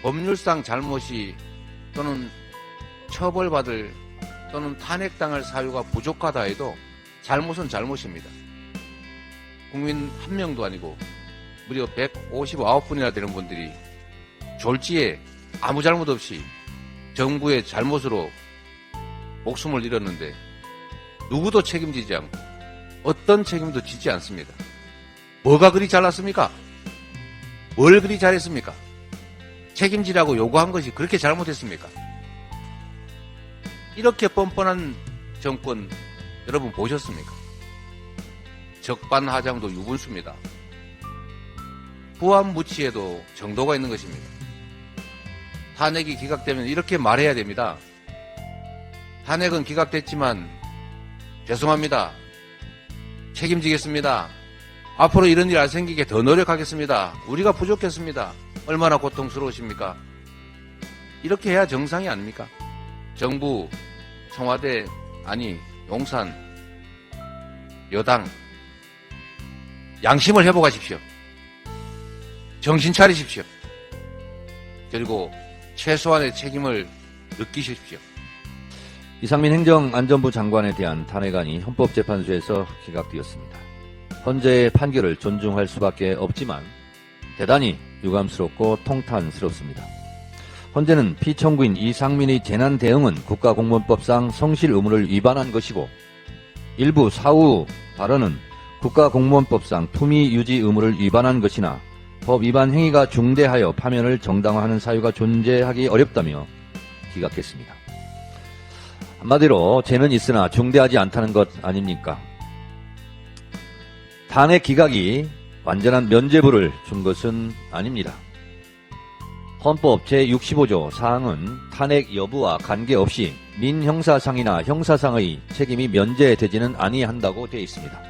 법률상 잘못이 또는 처벌받을 또는 탄핵당할 사유가 부족하다 해도 잘못은 잘못입니다. 국민 한 명도 아니고 무려 159분이나 되는 분들이 졸지에 아무 잘못 없이 정부의 잘못으로 목숨을 잃었는데 누구도 책임지지 않고 어떤 책임도 지지 않습니다. 뭐가 그리 잘났습니까? 뭘 그리 잘했습니까? 책임지라고 요구한 것이 그렇게 잘못했습니까? 이렇게 뻔뻔한 정권 여러분 보셨습니까? 적반하장도 유분수입니다. 부안무치에도 정도가 있는 것입니다. 탄핵이 기각되면 이렇게 말해야 됩니다. 탄핵은 기각됐지만 죄송합니다. 책임지겠습니다. 앞으로 이런 일 안 생기게 더 노력하겠습니다. 우리가 부족했습니다. 얼마나 고통스러우십니까? 이렇게 해야 정상이 아닙니까? 정부, 청와대, 아니 용산, 여당 양심을 회복하십시오. 정신 차리십시오. 그리고 최소한의 책임을 느끼십시오. 이상민 행정안전부 장관에 대한 탄핵안이 헌법재판소에서 기각되었습니다. 헌재의 판결을 존중할 수밖에 없지만 대단히 유감스럽고 통탄스럽습니다. 헌재는 피청구인 이상민의 재난 대응은 국가공무원법상 성실 의무를 위반한 것이고 일부 사후 발언은 국가공무원법상 품위 유지 의무를 위반한 것이나 법 위반 행위가 중대하여 파면을 정당화하는 사유가 존재하기 어렵다며 기각했습니다. 한마디로 죄는 있으나 중대하지 않다는 것 아닙니까? 탄핵 기각이 완전한 면죄부를 준 것은 아닙니다. 헌법 제65조 사항은 탄핵 여부와 관계없이 민형사상이나 형사상의 책임이 면제되지는 아니한다고 되어 있습니다.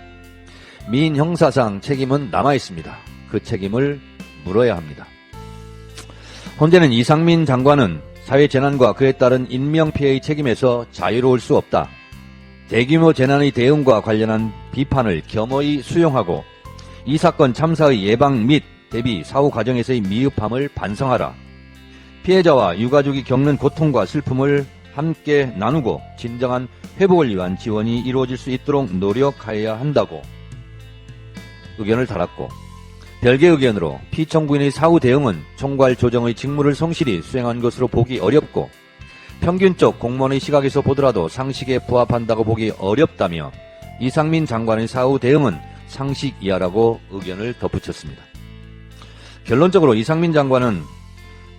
민형사상 책임은 남아있습니다. 그 책임을 물어야 합니다. 헌재는 이상민 장관은 사회재난과 그에 따른 인명피해의 책임에서 자유로울 수 없다. 대규모 재난의 대응과 관련한 비판을 겸허히 수용하고 이 사건 참사의 예방 및 대비 사후 과정에서의 미흡함을 반성하라. 피해자와 유가족이 겪는 고통과 슬픔을 함께 나누고 진정한 회복을 위한 지원이 이루어질 수 있도록 노력하여야 한다고 의견을 달았고 별개 의견으로 피청구인의 사후 대응은 총괄 조정의 직무를 성실히 수행한 것으로 보기 어렵고 평균적 공무원의 시각에서 보더라도 상식에 부합한다고 보기 어렵다며 이상민 장관의 사후 대응은 상식 이하라고 의견을 덧붙였습니다. 결론적으로 이상민 장관은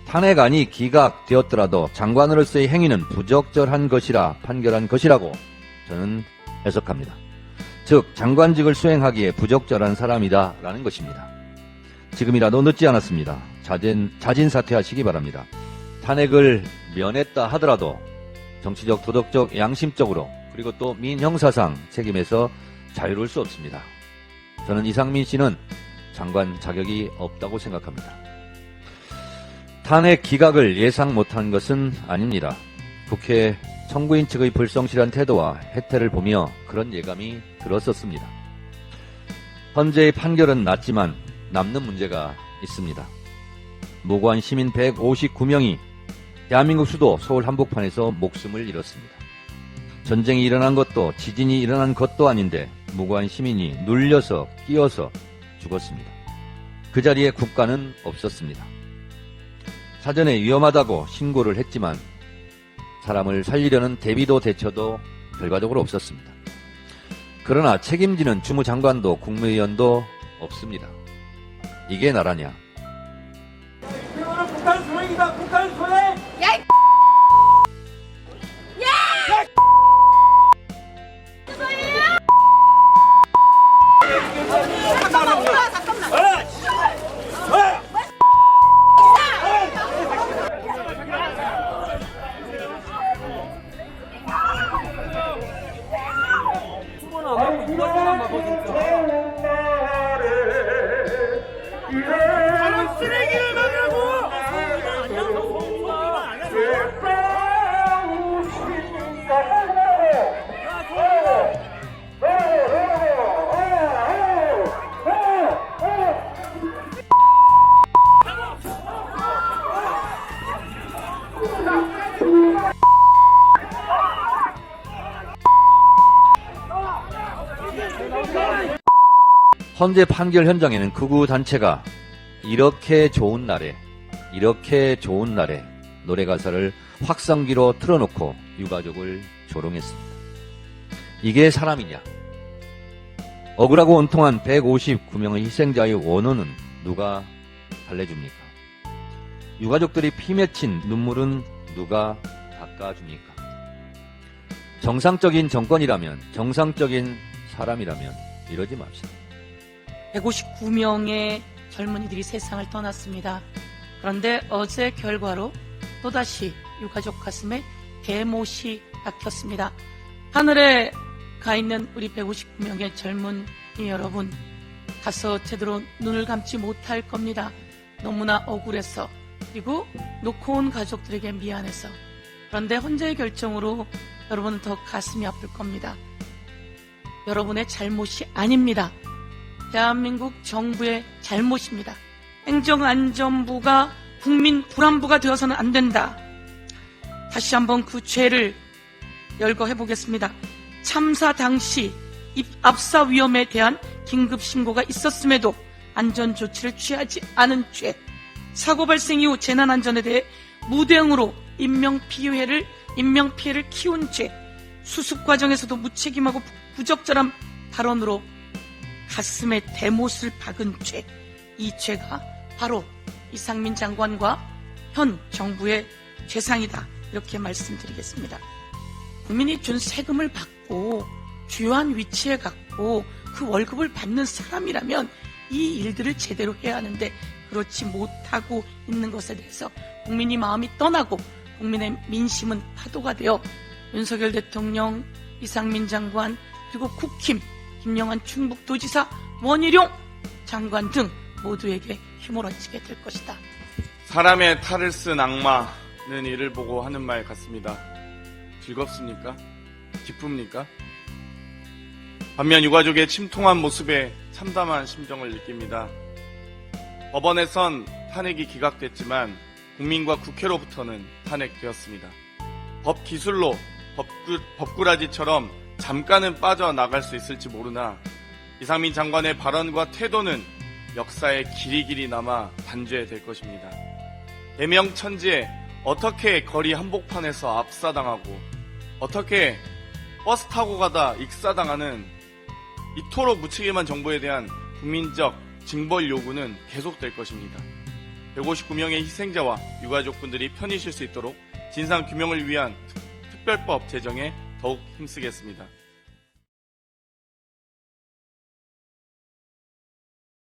탄핵안이 기각되었더라도 장관으로서의 행위는 부적절한 것이라 판결한 것이라고 저는 해석합니다. 즉 장관직을 수행하기에 부적절한 사람이다 라는 것입니다. 지금이라도 늦지 않았습니다. 자진 사퇴하시기 바랍니다. 탄핵을 면했다 하더라도 정치적, 도덕적, 양심적으로 그리고 또 민형사상 책임에서 자유로울 수 없습니다. 저는 이상민 씨는 장관 자격이 없다고 생각합니다. 탄핵 기각을 예상 못한 것은 아닙니다. 국회 청구인 측의 불성실한 태도와 해태를 보며 그런 예감이 들었었습니다. 헌재의 판결은 났지만 남는 문제가 있습니다. 무고한 시민 159명이 대한민국 수도 서울 한복판에서 목숨을 잃었습니다. 전쟁이 일어난 것도 지진이 일어난 것도 아닌데 무고한 시민이 눌려서 끼어서 죽었습니다. 그 자리에 국가는 없었습니다. 사전에 위험하다고 신고를 했지만 사람을 살리려는 대비도 대처도 결과적으로 없었습니다. 그러나 책임지는 주무장관도 국무위원도 없습니다. 이게 나라냐? 이거는 북한 소행이다. 북한 소행. 야! 이 쓰레기를 막으라고! 헌재 판결 현장에는 극우 단체가 이렇게 좋은 날에 노래 가사를 확성기로 틀어놓고 유가족을 조롱했습니다. 이게 사람이냐? 억울하고 원통한 159명의 희생자의 원혼은 누가 달래줍니까? 유가족들이 피 맺힌 눈물은 누가 닦아줍니까? 정상적인 정권이라면, 정상적인 사람이라면 이러지 맙시다. 159명의 젊은이들이 세상을 떠났습니다. 그런데 어제 결과로 또다시 유가족 가슴에 대못이 박혔습니다. 하늘에 가 있는 우리 159명의 젊은이 여러분, 가서 제대로 눈을 감지 못할 겁니다. 너무나 억울해서, 그리고 놓고 온 가족들에게 미안해서. 그런데 헌재의 결정으로 여러분은 더 가슴이 아플 겁니다. 여러분의 잘못이 아닙니다. 대한민국 정부의 잘못입니다. 행정안전부가 국민 불안부가 되어서는 안 된다. 다시 한번 그 죄를 열거해 보겠습니다. 참사 당시 압사 위험에 대한 긴급 신고가 있었음에도 안전조치를 취하지 않은 죄, 사고 발생 이후 재난안전에 대해 무대응으로 인명피해를 키운 죄, 수습 과정에서도 무책임하고 부적절한 발언으로 가슴에 대못을 박은 죄, 이 죄가 바로 이상민 장관과 현 정부의 죄상이다, 이렇게 말씀드리겠습니다. 국민이 준 세금을 받고 주요한 위치에 갔고 그 월급을 받는 사람이라면 이 일들을 제대로 해야 하는데 그렇지 못하고 있는 것에 대해서 국민이 마음이 떠나고 국민의 민심은 파도가 되어 윤석열 대통령, 이상민 장관, 그리고 국힘, 김영한 충북도지사, 원희룡 장관 등 모두에게 휘몰아치게 될 것이다. 사람의 탈을 쓴 악마는 이를 보고 하는 말 같습니다. 즐겁습니까? 기쁩니까? 반면 유가족의 침통한 모습에 참담한 심정을 느낍니다. 법원에선 탄핵이 기각됐지만 국민과 국회로부터는 탄핵되었습니다. 법 기술로 법꾸라지처럼 잠깐은 빠져나갈 수 있을지 모르나 이상민 장관의 발언과 태도는 역사에 길이길이 남아 단죄될 것입니다. 대명천지에 어떻게 거리 한복판에서 압사당하고 어떻게 버스 타고 가다 익사당하는 이토록 무책임한 정부에 대한 국민적 징벌 요구는 계속될 것입니다. 159명의 희생자와 유가족분들이 편히 쉴 수 있도록 진상규명을 위한 특별법 제정에 더욱 힘쓰겠습니다.